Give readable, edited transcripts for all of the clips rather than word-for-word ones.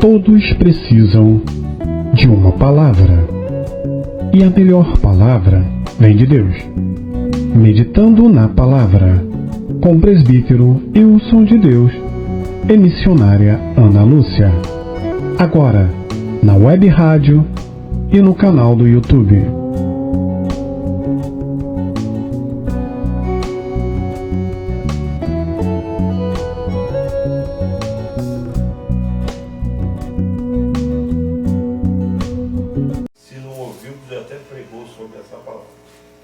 Todos precisam de uma palavra. E a melhor palavra vem de Deus. Meditando na palavra, com o presbítero Wilson de Deus e missionária Ana Lúcia. Agora, na web rádio e no canal do YouTube.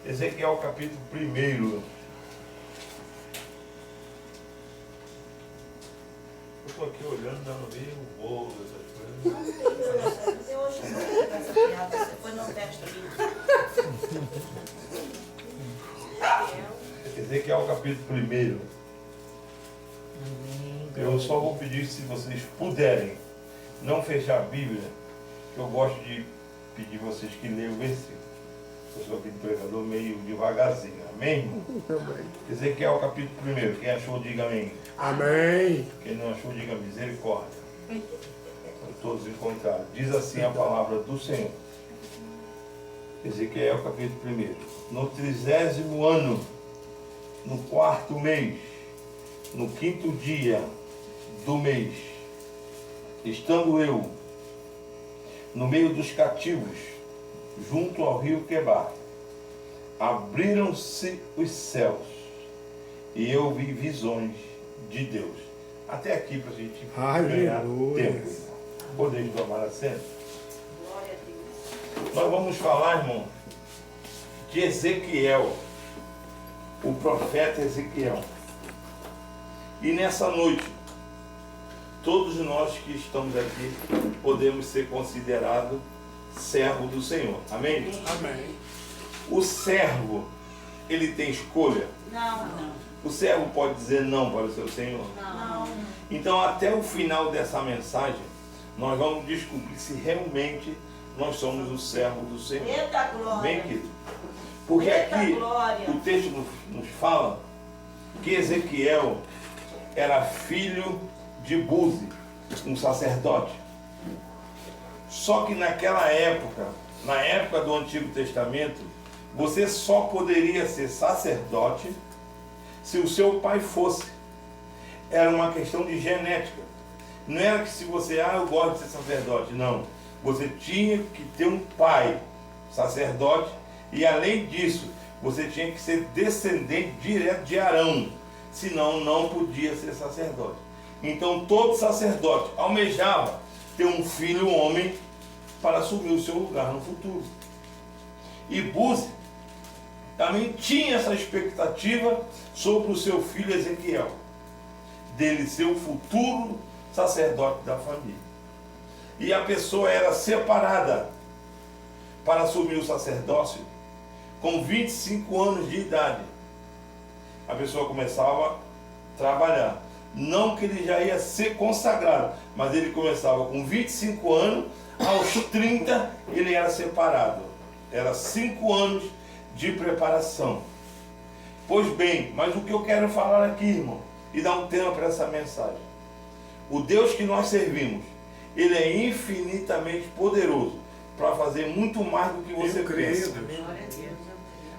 Ezequiel capítulo 1. Eu estou aqui olhando, dando meio o bolo, essas coisas. Eu hoje não vou pegar essa piada, você foi no texto ali. Ezequiel capítulo 1. Eu só vou pedir, se vocês puderem, não fechar a Bíblia, que eu gosto de pedir vocês que leiam o versículo. Eu sou aqui de pregador meio devagarzinho. Amém? Amém. Ezequiel capítulo 1. Quem achou, diga amém. Amém. Quem não achou, diga misericórdia. Todos encontraram. Diz assim a palavra do Senhor. Ezequiel capítulo 1. No 30º ano, no 4º mês, no 5º dia do mês, estando eu no meio dos cativos, junto ao rio Quebar, abriram-se os céus e eu vi visões de Deus. Até aqui para a gente ganhar tempo. Podeis tomar assento. Glória a Deus. Nós vamos falar, irmão, de Ezequiel, o profeta Ezequiel. E nessa noite, todos nós que estamos aqui podemos ser considerados servo do Senhor. Amém? Amém. O servo, ele tem escolha? Não. O servo pode dizer não para o seu Senhor? Não. Então, até o final dessa mensagem, nós vamos descobrir se realmente nós somos o servo do Senhor. Eita Amém, glória. querido? Porque Eita aqui glória. o texto nos fala que Ezequiel era filho de Buzi, um sacerdote. Só que naquela época, na época do Antigo Testamento, você só poderia ser sacerdote se o seu pai fosse. Era uma questão de genética. Não era que se você, eu gosto de ser sacerdote. Não. Você tinha que ter um pai sacerdote e, além disso, você tinha que ser descendente direto de Arão. Senão, não podia ser sacerdote. Então, todo sacerdote almejava ter um filho homem para assumir o seu lugar no futuro. E Buzi também tinha essa expectativa sobre o seu filho Ezequiel, dele ser o futuro sacerdote da família. E a pessoa era separada para assumir o sacerdócio com 25 anos de idade. A pessoa começava a trabalhar. Não que ele já ia ser consagrado, mas ele começava com 25 anos, aos 30 ele era separado. Era 5 anos de preparação. Pois bem, mas o que eu quero falar aqui, irmão, e dar um tema para essa mensagem. O Deus que nós servimos, ele é infinitamente poderoso para fazer muito mais do que você pensa. Glória a Deus.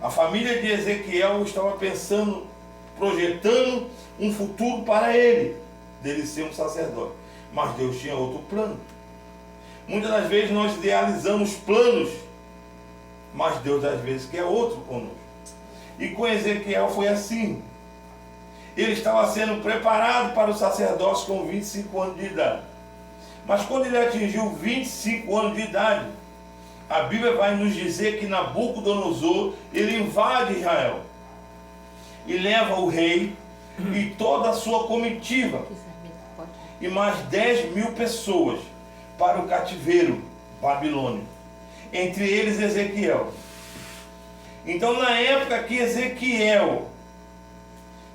A família de Ezequiel estava pensando, projetando um futuro para ele, dele ser um sacerdote. Mas Deus tinha outro plano. Muitas das vezes nós idealizamos planos, mas Deus às vezes quer outro conosco. E com Ezequiel foi assim. Ele estava sendo preparado para o sacerdócio com 25 anos de idade. Mas quando ele atingiu 25 anos de idade, a Bíblia vai nos dizer que Nabucodonosor, ele invade Israel e leva o rei e toda a sua comitiva e mais 10.000 pessoas para o cativeiro babilônico, entre eles Ezequiel. Então, na época que Ezequiel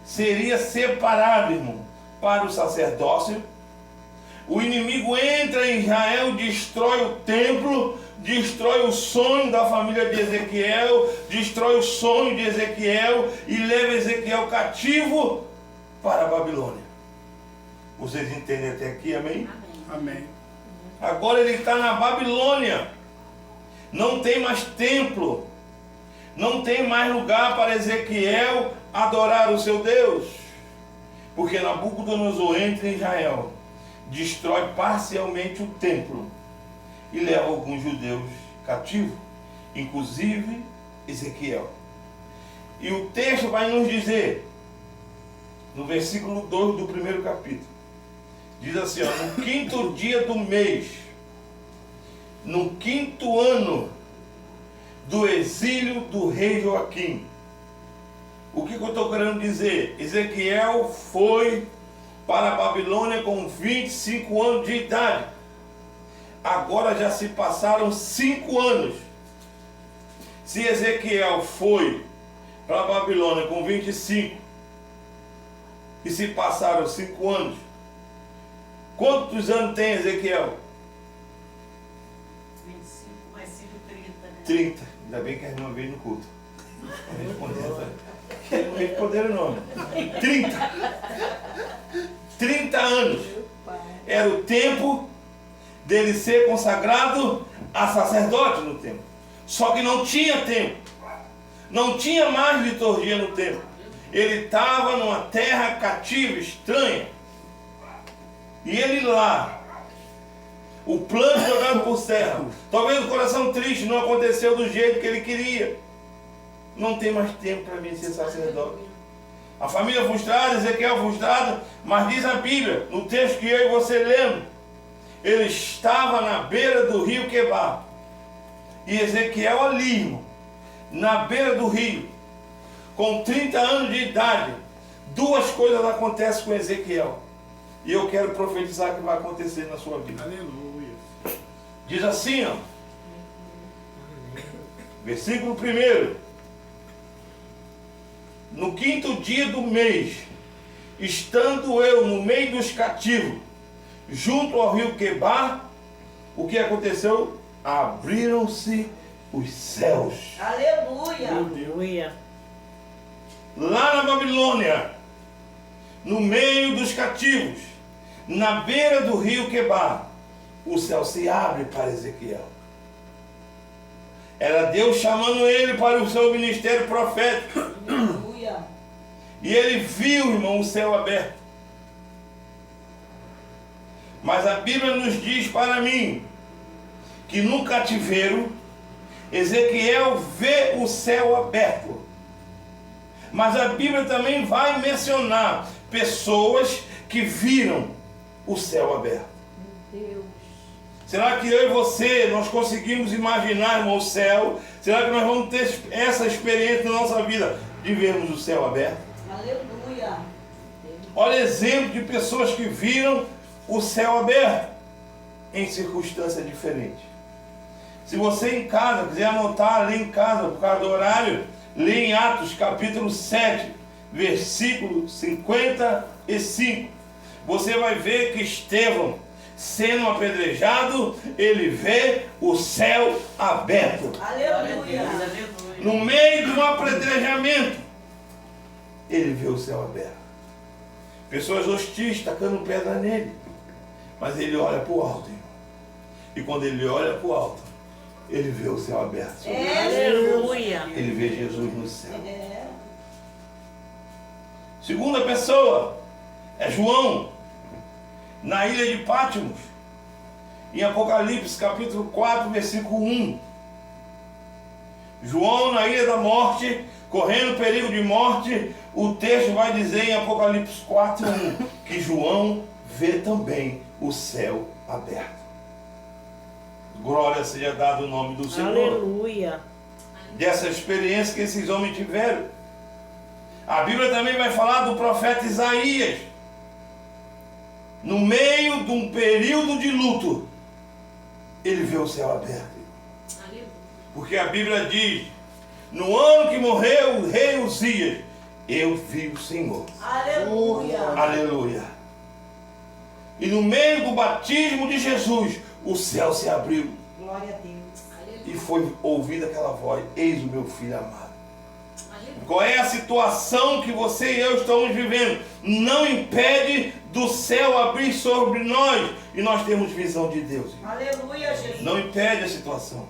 seria separado, irmão, para o sacerdócio, o inimigo entra em Israel, destrói o templo, destrói o sonho da família de Ezequiel, destrói o sonho de Ezequiel e leva Ezequiel cativo para a Babilônia. Vocês entendem até aqui, amém? Amém. Agora ele está na Babilônia. Não tem mais templo. Não tem mais lugar para Ezequiel adorar o seu Deus. Porque Nabucodonosor entra em Israel, destrói parcialmente o templo e leva alguns judeus cativos, inclusive Ezequiel. E o texto vai nos dizer, no versículo 2 do primeiro capítulo, diz assim, ó, no 5º dia do mês, no 5º ano do exílio do rei Joaquim. O que eu estou querendo dizer? Ezequiel foi para a Babilônia com 25 anos de idade. Agora já se passaram 5 anos. Se Ezequiel foi para a Babilônia com 25 e se passaram 5 anos, quantos anos tem Ezequiel? 25 mais 5, 30, né? 30. Ainda bem que a irmã veio no culto. Responderam o nome. 30 anos. Era o tempo dele ser consagrado a sacerdote no templo. Só que não tinha templo. Não tinha mais liturgia no templo. Ele estava numa terra cativa, estranha. E ele lá, o plano jogado por terra. Talvez o coração triste não aconteceu do jeito que ele queria. Não tem mais tempo para vir ser sacerdote. A família frustrada, Ezequiel frustrado, mas diz a Bíblia, no texto que eu e você lemos, ele estava na beira do rio Quebar. E Ezequiel ali, irmão, na beira do rio, com 30 anos de idade, duas coisas acontecem com Ezequiel. E eu quero profetizar que vai acontecer na sua vida. Aleluia. Diz assim, ó, versículo 1. No 5º dia do mês, estando eu no meio dos cativos, junto ao rio Quebar, o que aconteceu? Abriram-se os céus. Aleluia. Aleluia. Lá na Babilônia, no meio dos cativos, na beira do rio Quebar, o céu se abre para Ezequiel. Era Deus chamando ele para o seu ministério profético. Aleluia. E ele viu, irmão, o céu aberto. Mas a Bíblia nos diz para mim que no cativeiro Ezequiel vê o céu aberto. Mas a Bíblia também vai mencionar pessoas que viram o céu aberto. Meu Deus. Será que eu e você, nós conseguimos imaginar, irmão, o céu? Será que nós vamos ter essa experiência na nossa vida de vermos o céu aberto? Aleluia. Olha exemplo de pessoas que viram o céu aberto em circunstâncias diferentes. Se você em casa quiser anotar, lê em casa, por causa do horário, lê em Atos capítulo 7, versículo 55. Você vai ver que Estevão, sendo apedrejado, ele vê o céu aberto. Aleluia. No meio de um apedrejamento, ele vê o céu aberto. Pessoas hostis tacando pedra nele. Mas ele olha para o alto, irmão. E quando ele olha para o alto, ele vê o céu aberto. Aleluia. Ele vê Jesus no céu. É. Segunda pessoa é João, na ilha de Pátimos, em Apocalipse capítulo 4, versículo 1. João na ilha da morte, correndo perigo de morte, o texto vai dizer em Apocalipse 4, 1, que João vê também o céu aberto. Glória seja dado o nome do Senhor. Aleluia. Dessa experiência que esses homens tiveram. A Bíblia também vai falar do profeta Isaías. No meio de um período de luto, ele vê o céu aberto. Porque a Bíblia diz, no ano que morreu o rei Uzias, eu vi o Senhor. Aleluia. Aleluia. E no meio do batismo de Jesus, o céu se abriu. Glória a Deus. E foi ouvida aquela voz, eis o meu filho amado. Qual é a situação que você e eu estamos vivendo? Não impede do céu abrir sobre nós e nós temos visão de Deus. Aleluia, Jesus. Não impede a situação.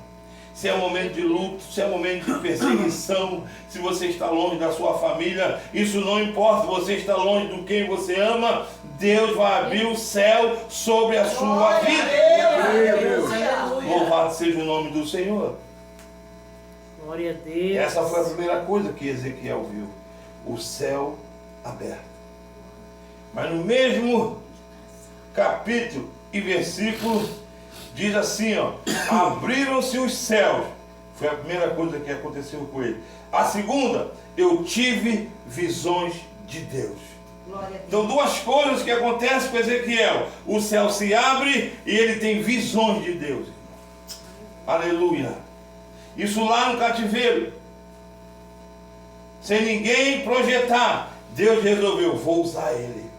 Se é um momento de luto, se é um momento de perseguição, se você está longe da sua família, isso não importa. Você está longe do quem você ama, Deus vai abrir o céu sobre a sua vida. Louvado seja o nome do Senhor. Glória a Deus. Essa foi a primeira coisa que Ezequiel viu. O céu aberto. Mas no mesmo capítulo e versículo diz assim, ó: abriram-se os céus. Foi a primeira coisa que aconteceu com ele. A segunda, eu tive visões de Deus. Glória a Deus. Então, duas coisas que acontecem com Ezequiel: o céu se abre e ele tem visões de Deus. Aleluia. Isso lá no cativeiro, sem ninguém projetar, Deus resolveu: vou usar ele.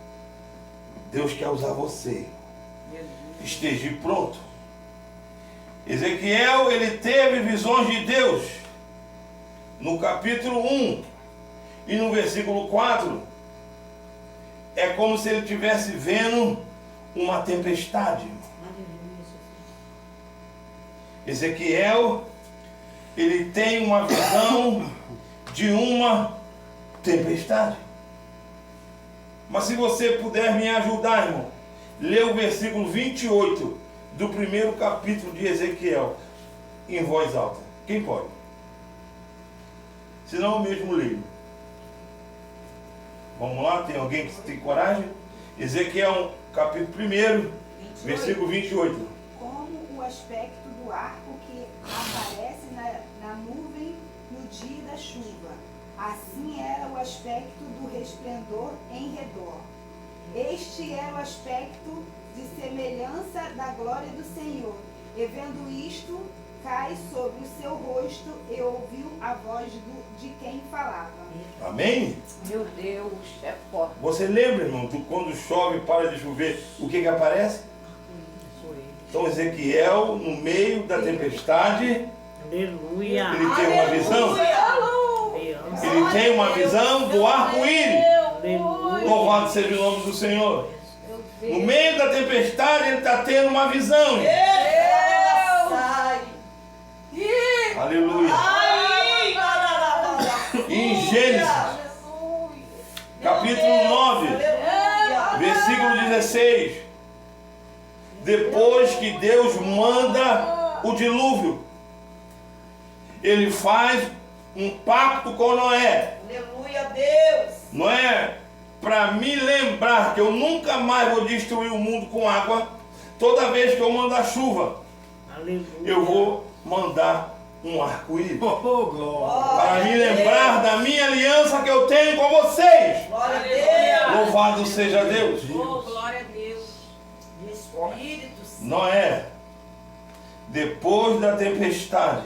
Deus quer usar você. Esteja pronto. Ezequiel, ele teve visões de Deus no capítulo 1 e no versículo 4. É como se ele estivesse vendo uma tempestade. Ezequiel, ele tem uma visão de uma tempestade. Mas se você puder me ajudar, irmão, lê o versículo 28 do primeiro capítulo de Ezequiel em voz alta. Quem pode? Se não, eu mesmo leio. Vamos lá, tem alguém que tem coragem? Ezequiel, capítulo 1, versículo 28. Como o aspecto do arco que aparece na nuvem no dia da chuva, assim era o aspecto do resplendor em redor. Este era o aspecto de semelhança da glória do Senhor. E vendo isto, cai sobre o seu rosto e ouviu a voz de quem falava. Amém? Meu Deus, é forte. Você lembra, irmão, de quando chove e para de chover, o que aparece? Então Ezequiel, no meio da tempestade, Aleluia. ele tem uma visão. Ele tem uma visão do arco-íris. Aleluia. Louvado seja o nome do Senhor. No meio da tempestade, ele está tendo uma visão. Sai. Aleluia. Ai, Em Gênesis, capítulo 9, versículo 16. Depois que Deus manda o dilúvio, ele faz um pacto com Noé. Aleluia, Deus. Noé, para me lembrar que eu nunca mais vou destruir o mundo com água, toda vez que eu mandar chuva, Aleluia. eu vou mandar um arco-íris. glória. Para me lembrar da minha aliança que eu tenho com vocês. Glória a Deus. Louvado seja Deus. Oh, glória a Deus. Espírito Santo. Noé, depois da tempestade,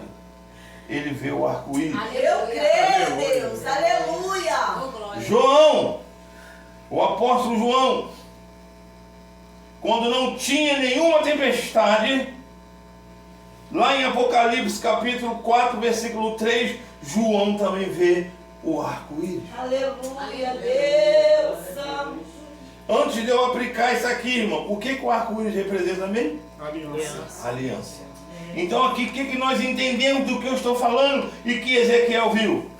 ele vê o arco-íris. Eu creio, Deus. Aleluia. Oh, glória. João, o apóstolo João, quando não tinha nenhuma tempestade, lá em Apocalipse capítulo 4, versículo 3, João também vê o arco-íris. Aleluia, Deus Santo. Antes de eu aplicar isso aqui, irmão, o que o arco-íris representa mesmo? Aliança. Aliança. Então aqui, o que nós entendemos do que eu estou falando e que Ezequiel viu?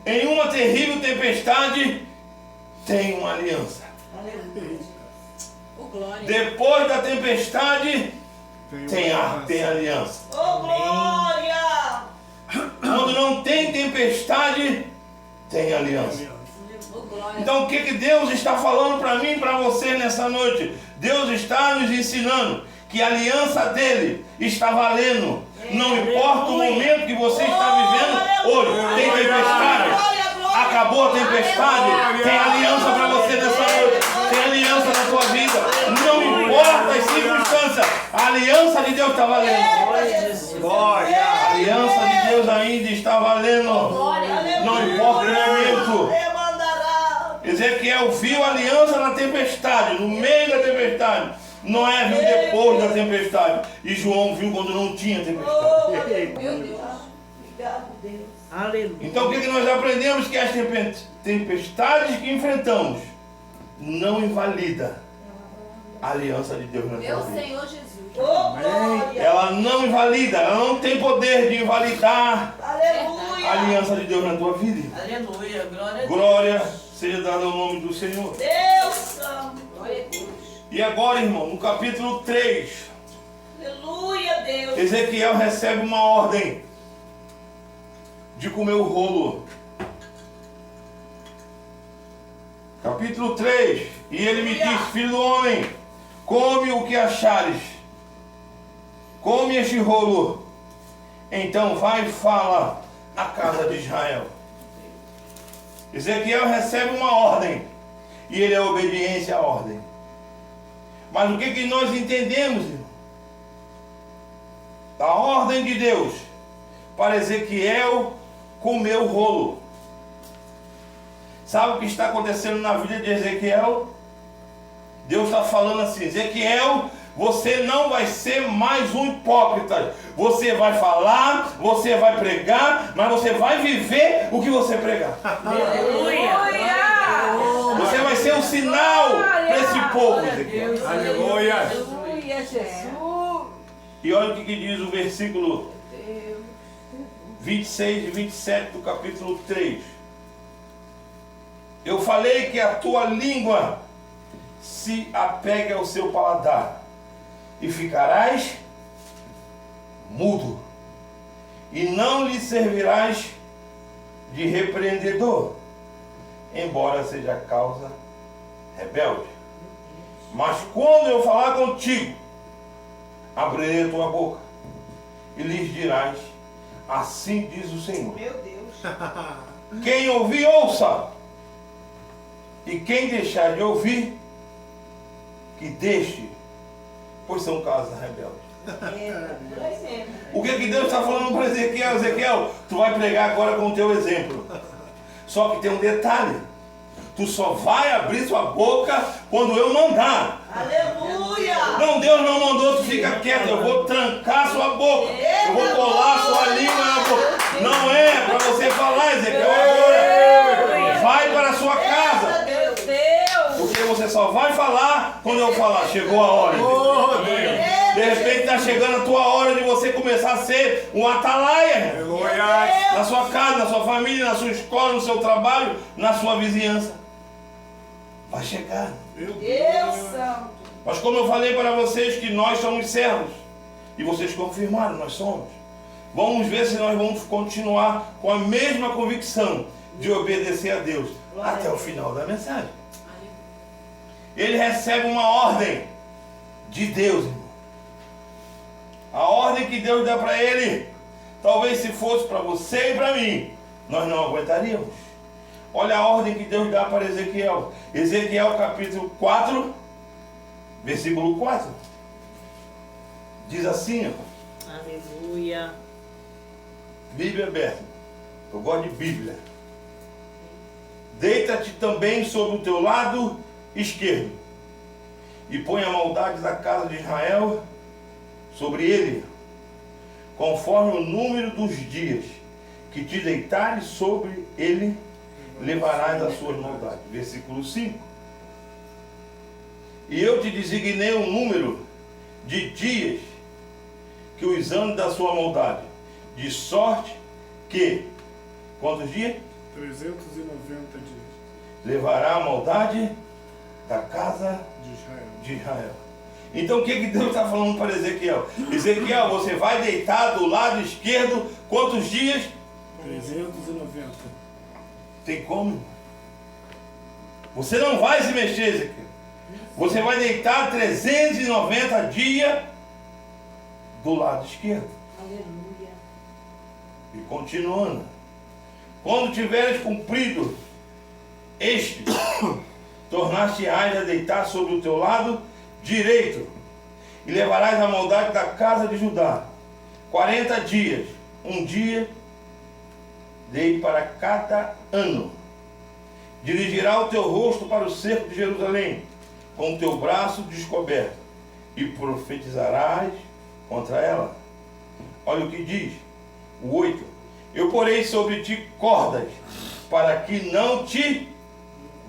Em uma terrível tempestade, tem uma aliança. Aleluia. Oh, glória. Depois da tempestade, tem aliança. Oh, glória. Quando não tem tempestade, tem aliança. Oh, glória. Então o que Deus está falando para mim e para você nessa noite? Deus está nos ensinando que a aliança dele está valendo. Não importa o momento que você está vivendo hoje. Tem tempestade. Acabou a tempestade. Tem aliança para você nessa noite. Tem aliança na sua vida. Não importa as circunstâncias. A aliança de Deus está valendo. Glória. A aliança de Deus ainda está valendo. Não importa o momento. Ezequiel viu a aliança na tempestade, no meio da tempestade. Noé viu depois da tempestade. E João viu quando não tinha tempestade. Meu Deus. Obrigado, Deus. Aleluia. Então o que nós aprendemos? Que as tempestades que enfrentamos não invalida a aliança de Deus na Meu tua vida. Senhor Jesus. Oh, glória. Ela não invalida, ela não tem poder de invalidar a Aleluia. aliança de Deus na tua vida. Aleluia. Glória a Deus. Glória seja dada ao nome do Senhor. Deus santo. Glória a Deus. E agora, irmão, no capítulo 3, Aleluia, Deus. Ezequiel recebe uma ordem de comer o rolo. Capítulo 3. E ele me diz: filho do homem, come o que achares. Come este rolo. Então vai e fala à casa de Israel. Ezequiel recebe uma ordem. E ele é obediência à ordem. Mas o que nós entendemos, irmão? A ordem de Deus para Ezequiel comer o rolo. Sabe o que está acontecendo na vida de Ezequiel? Deus está falando assim: Ezequiel, você não vai ser mais um hipócrita. Você vai falar, você vai pregar, mas você vai viver o que você pregar. Aleluia. Você vai ser um sinal para esse povo, Ezequiel. Aleluia. Aleluia, Jesus. E olha o que diz o versículo 26 e 27 do capítulo 3. Eu falei que a tua língua se apegue ao seu paladar, e ficarás mudo, e não lhe servirás de repreendedor, embora seja causa rebelde. Mas quando eu falar contigo, abrirei a tua boca, e lhes dirás: assim diz o Senhor. Meu Deus. Quem ouvir, ouça. E quem deixar de ouvir, que deixe, pois são casas rebeldes. O que Deus está falando para Ezequiel? Ezequiel, tu vai pregar agora com o teu exemplo. Só que tem um detalhe. Tu só vai abrir sua boca quando eu mandar. Aleluia. Não, Deus não mandou, tu fica quieto. Eu vou trancar sua boca. Eu vou colar sua língua na boca. Não é para você falar, Ezequiel. Agora vai para a sua casa. Meu Deus. Porque você só vai falar quando eu falar. Chegou a hora. Oh, Deus. De repente está chegando a tua hora de você começar a ser um atalaia. Aleluia. Na sua casa, na sua família, na sua escola, no seu trabalho, na sua vizinhança. Vai chegar. Deus santo. Mas como eu falei para vocês que nós somos servos, e vocês confirmaram, nós somos. Vamos ver se nós vamos continuar com a mesma convicção de obedecer a Deus até o final da mensagem. Ele recebe uma ordem de Deus, irmão. A ordem que Deus dá para ele, talvez se fosse para você e para mim, nós não aguentaríamos. Olha a ordem que Deus dá para Ezequiel. Ezequiel capítulo 4, versículo 4. Diz assim, ó. Aleluia. Bíblia aberta. Eu gosto de Bíblia. Deita-te também sobre o teu lado esquerdo, e põe a maldade da casa de Israel sobre ele, conforme o número dos dias que te deitares sobre ele, levarás as suas maldades. Versículo 5. E eu te designei um número de dias que os anos da sua maldade, de sorte que, quantos dias? 390 dias Levará a maldade da casa de Israel. de Israel. Então o que Deus está falando para Ezequiel? Ezequiel, você vai deitar do lado esquerdo quantos dias? 390. Tem como? Você não vai se mexer, Ezequiel. Você vai deitar 390 dias do lado esquerdo. Aleluia. E continuando. Quando tiveres cumprido este, tornar-te-ás a deitar sobre o teu lado direito, e levarás a maldade da casa de Judá. 40 dias, um dia dei para cada ano. Dirigirá o teu rosto para o cerco de Jerusalém, com o teu braço descoberto, e profetizarás contra ela. Olha o que diz, o 8. Eu porei sobre ti cordas, para que não te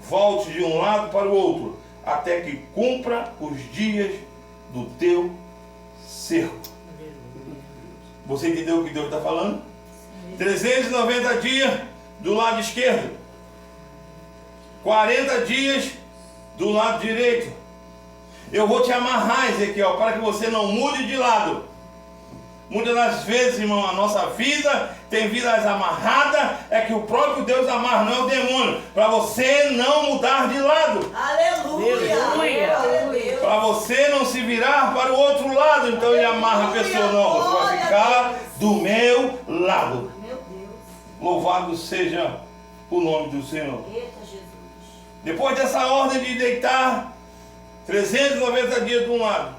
volte de um lado para o outro, até que cumpra os dias do teu cerco. Você entendeu o que Deus está falando? 390 dias do lado esquerdo, 40 dias do lado direito. Eu vou te amarrar, Ezequiel, para que você não mude de lado. Muitas das vezes, irmão, a nossa vida tem vidas amarradas, é que o próprio Deus amarra, não é o demônio. Para você não mudar de lado. Aleluia. Aleluia. Para você não se virar para o outro lado. Então ele amarra a pessoa, não, você vai ficar do meu lado. Meu Deus. Louvado seja o nome do Senhor. Eita, Jesus. Depois dessa ordem de deitar 390 dias de um lado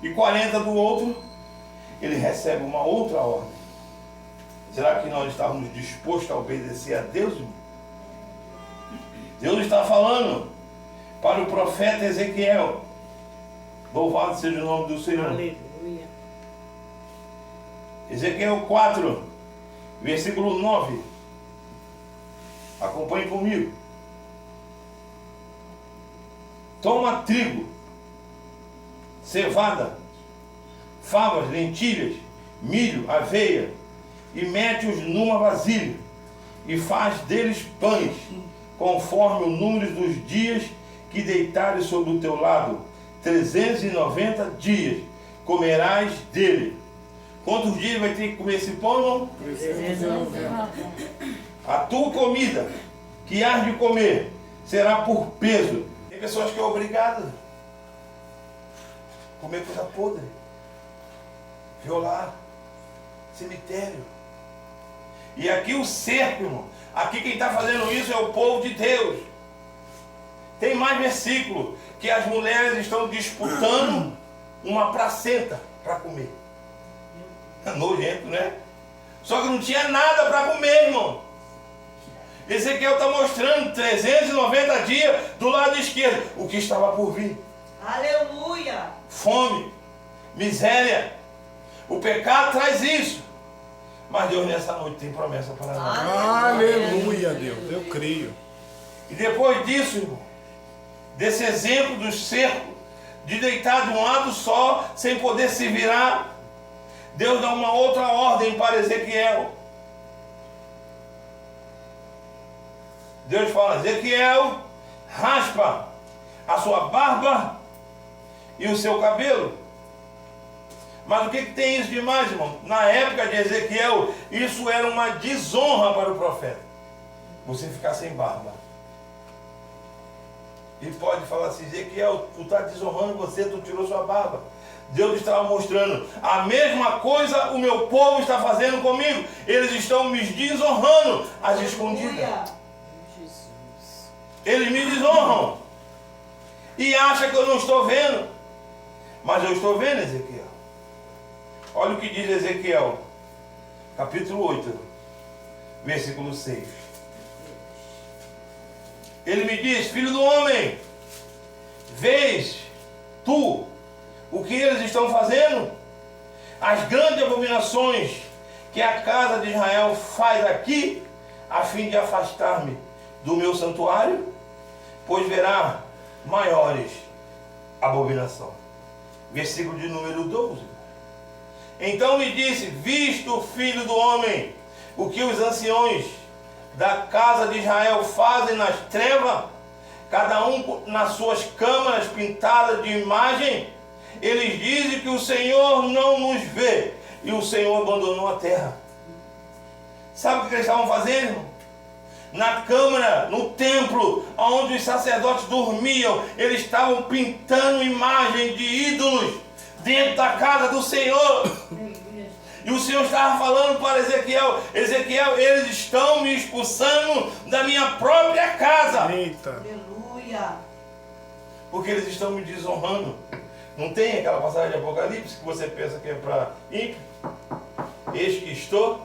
e 40 do outro, ele recebe uma outra ordem. Será que nós estávamos dispostos a obedecer a Deus? Deus está falando para o profeta Ezequiel. Louvado seja o nome do Senhor. Aleluia. Ezequiel 4, versículo 9. Acompanhe comigo. Toma trigo, cevada, favas, lentilhas, milho, aveia, e mete-os numa vasilha, e faz deles pães, conforme o número dos dias que deitares sobre o teu lado. 390 dias comerás dele. Quantos dias vai ter que comer esse pão, irmão? 390. A tua comida que hás de comer será por peso. Tem pessoas que é obrigado a comer coisa podre, violar, cemitério. E aqui o cerco, irmão. Aqui quem está fazendo isso é o povo de Deus. Tem mais versículo que as mulheres estão disputando uma placenta para comer. É nojento, né? Só que não tinha nada para comer, irmão. Ezequiel está mostrando 390 dias do lado esquerdo o que estava por vir. Aleluia. Fome, miséria. O pecado traz isso. Mas Deus nessa noite tem promessa para nós. Aleluia, Deus. Eu creio. E depois disso, irmão, desse exemplo do cerco, de deitar de um lado só, sem poder se virar, Deus dá uma outra ordem para Ezequiel. Deus fala: Ezequiel, raspa a sua barba e o seu cabelo. Mas o que tem isso de mais, irmão? Na época de Ezequiel, isso era uma desonra para o profeta. Você ficar sem barba. E pode falar assim: Ezequiel, tu está desonrando você, tu tirou sua barba. Deus estava mostrando: a mesma coisa o meu povo está fazendo comigo. Eles estão me desonrando às escondidas. Eles me desonram. E acham que eu não estou vendo. Mas eu estou vendo, Ezequiel. Olha o que diz Ezequiel, capítulo 8, versículo 6. Ele me diz: filho do homem, vês tu o que eles estão fazendo? As grandes abominações que a casa de Israel faz aqui, a fim de afastar-me do meu santuário, pois verá maiores abominação. Versículo de número 12. Então me disse: visto, filho do homem, o que os anciões da casa de Israel fazem nas trevas, cada um nas suas câmaras pintadas de imagem, eles dizem que o Senhor não nos vê, e o Senhor abandonou a terra. Sabe o que eles estavam fazendo, irmão? Na câmara, no templo, onde os sacerdotes dormiam, eles estavam pintando imagem de ídolos dentro da casa do Senhor. E o Senhor estava falando para Ezequiel: Ezequiel, eles estão me expulsando da minha própria casa. Eita. Aleluia. Porque eles estão me desonrando. Não tem aquela passagem de Apocalipse que você pensa que é para ímpio? Eis que estou.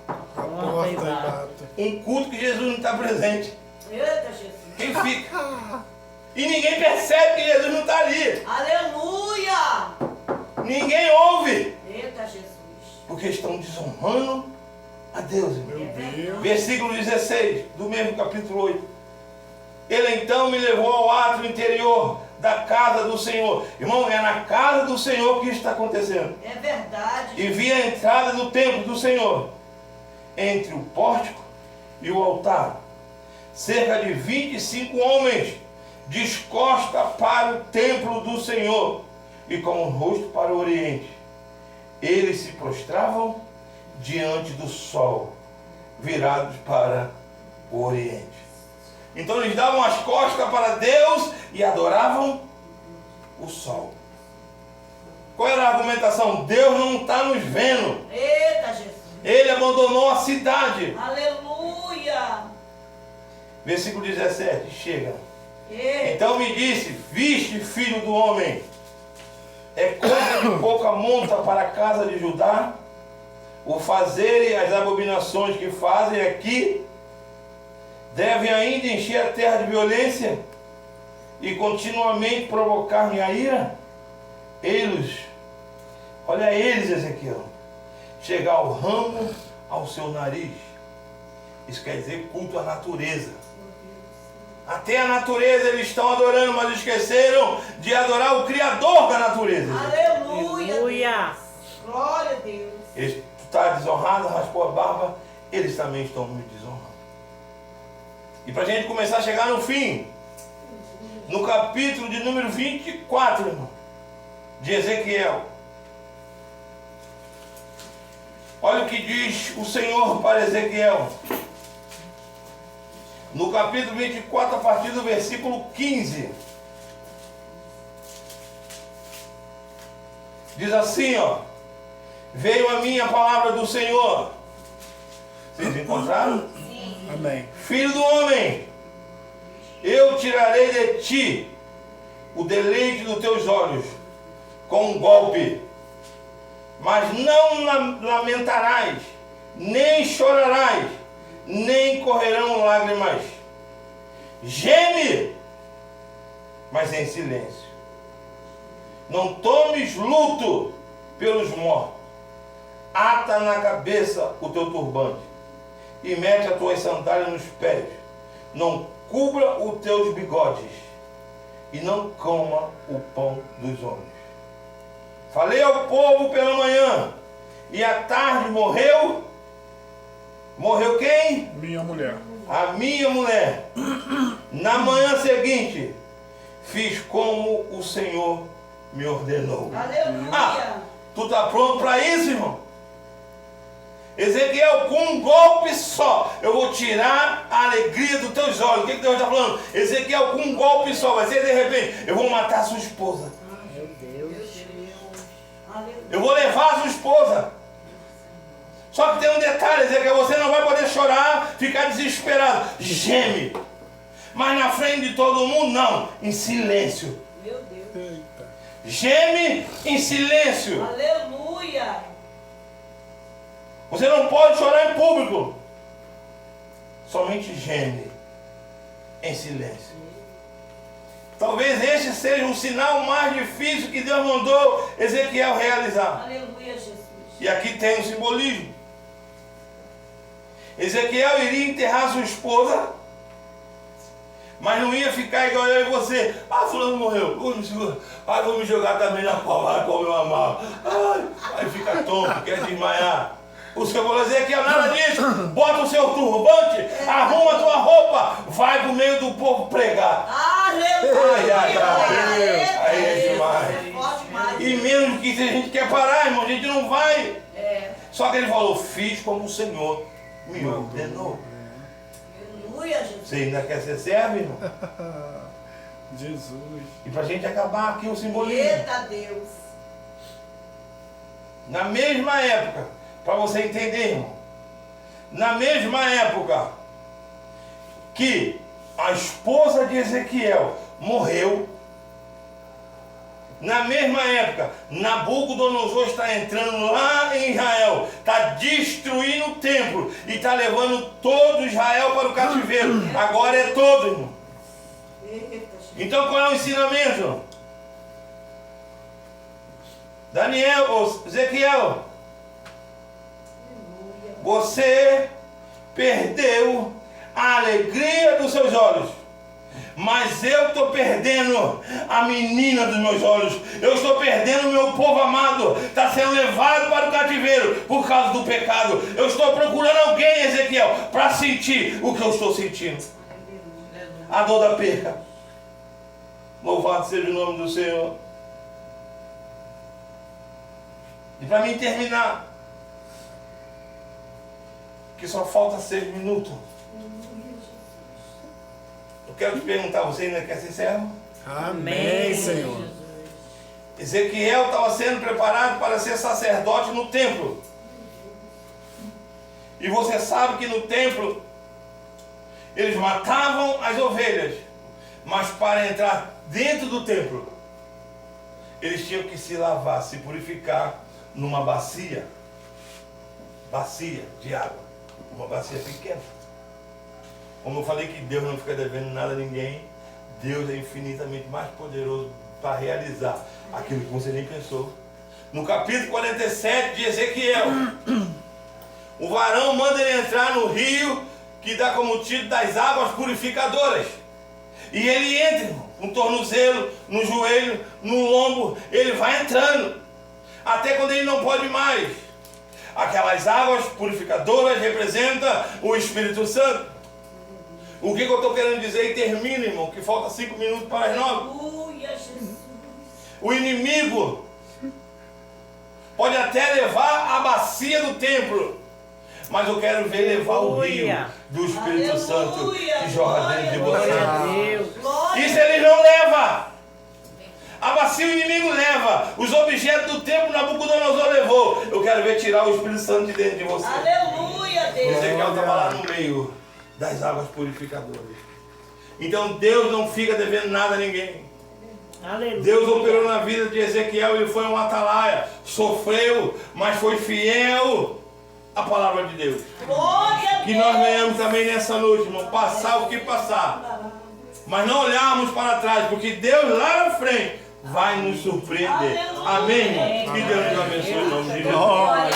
A porta e bata. Um culto que Jesus não está presente. Eita, Jesus. Quem fica? E ninguém percebe que Jesus não está ali. Aleluia. Ninguém ouve. Eita, Jesus. Porque estão desonrando a Deus, irmão. Meu Deus. Versículo 16 do mesmo capítulo 8. Ele então me levou ao átrio interior da casa do Senhor. Irmão, é na casa do Senhor que isso está acontecendo. É verdade. E vi a entrada do templo do Senhor, entre o pórtico e o altar, cerca de 25 homens, descosta para o templo do Senhor, e com o rosto para o oriente. Eles se prostravam diante do sol, virados para o oriente. Então eles davam as costas para Deus e adoravam o sol. Qual era a argumentação? Deus não está nos vendo. Eita, Jesus. Ele abandonou a cidade. Aleluia. Versículo 17, chega. Eita. Então me disse, viste, filho do homem, é coisa de pouca monta para a casa de Judá, o fazerem as abominações que fazem aqui, devem ainda encher a terra de violência e continuamente provocar minha ira? Eles, olha eles, Ezequiel, chegar ao ramo ao seu nariz. Isso quer dizer culto à natureza. Até a natureza eles estão adorando, mas esqueceram de adorar o Criador da natureza. Aleluia. Aleluia. Glória a Deus. Tu está desonrado, raspou a barba, eles também estão me desonrando. E para a gente começar a chegar no fim, no capítulo de número 24, irmão, de Ezequiel. Olha o que diz o Senhor para Ezequiel. No capítulo 24, a partir do versículo 15. Diz assim, ó. Veio a mim a palavra do Senhor. Vocês encontraram? Amém. Filho do homem, eu tirarei de ti o deleite dos teus olhos com um golpe, mas não lamentarás, nem chorarás, nem correrão lágrimas. Geme, mas em silêncio. Não tomes luto pelos mortos. Ata na cabeça o teu turbante e mete as tuas sandálias nos pés. Não cubra os teus bigodes e não coma o pão dos homens. Falei ao povo pela manhã e à tarde morreu. Morreu quem? Minha mulher. A minha mulher. Na manhã seguinte fiz como o Senhor me ordenou. Aleluia. Tu está pronto para isso, irmão? Ezequiel, com um golpe só, eu vou tirar a alegria dos teus olhos. O que Deus está falando? Ezequiel, com um golpe só, vai ser de repente, eu vou matar a sua esposa. Meu Deus. Eu vou levar a sua esposa. Só que tem um detalhe, Ezequiel, você não vai poder chorar, ficar desesperado. Geme. Mas na frente de todo mundo, não. Em silêncio. Meu Deus. Eita. Geme em silêncio. Aleluia. Você não pode chorar em público. Somente geme em silêncio. Talvez este seja um sinal mais difícil que Deus mandou Ezequiel realizar. Aleluia, Jesus. E aqui tem um simbolismo. Ezequiel iria enterrar sua esposa, mas não ia ficar igual eu e você. Ah, fulano morreu. Vou me jogar também na cova, como eu amava. Aí fica tonto, quer desmaiar. O Senhor falou, Ezequiel, nada disso. Bota o seu turbante, arruma a tua roupa, vai pro meio do povo pregar. Aleluia. Aí é demais. É forte demais. E mesmo que se a gente quer parar, irmão, a gente não vai. É. Só que ele falou, fiz como o Senhor me ordenou. Aleluia, Jesus. Você ainda quer ser servo, irmão? Jesus. E pra gente acabar aqui o simbolismo. Eita Deus. Na mesma época, para você entender, irmão, na mesma época que a esposa de Ezequiel morreu, na mesma época, Nabucodonosor está entrando lá em Israel, está destruindo o templo e está levando todo Israel para o cativeiro. Agora é todo, irmão. Eita, Jesus. Então qual é o ensinamento? Daniel, ou Ezequiel, você perdeu a alegria dos seus olhos. Mas eu estou perdendo a menina dos meus olhos. Eu estou perdendo o meu povo amado. Está sendo levado para o cativeiro por causa do pecado. Eu estou procurando alguém, Ezequiel, para sentir o que eu estou sentindo. A dor da perca. Louvado seja o nome do Senhor. E para mim terminar, que só falta 6 minutos. Eu quero te perguntar, você ainda quer ser servo? Amém, Senhor. Ezequiel estava sendo preparado para ser sacerdote no templo. E você sabe que no templo eles matavam as ovelhas, mas para entrar dentro do templo eles tinham que se lavar, se purificar numa bacia de água, uma bacia pequena. Como eu falei que Deus não fica devendo nada a ninguém, Deus é infinitamente mais poderoso para realizar aquilo que você nem pensou. No capítulo 47 de Ezequiel, o varão manda ele entrar no rio que dá como título das águas purificadoras. E ele entra com o tornozelo, no joelho, no lombo, ele vai entrando, até quando ele não pode mais. Aquelas águas purificadoras representam o Espírito Santo. O que eu estou querendo dizer? E termina, irmão, que falta 5 minutos para as 9. Aleluia, Jesus. O inimigo pode até levar a bacia do templo, mas eu quero ver levar o rio do Espírito Santo que jorra dentro de você. Isso ele não leva. A bacia o inimigo leva. Os objetos do templo Nabucodonosor levou. Eu quero ver tirar o Espírito Santo de dentro de você. Aleluia, Deus. Ezequiel estava lá no meio das águas purificadoras. Então Deus não fica devendo nada a ninguém. Aleluia. Deus operou na vida de Ezequiel, ele foi um atalaia, sofreu, mas foi fiel à palavra de Deus. Glória a Que Deus. nós venhamos também nessa noite, irmão, passar o que passar, mas não olharmos para trás, porque Deus lá na frente vai nos surpreender. Amém, irmão? Que Deus nos abençoe em nome de Jesus. Glória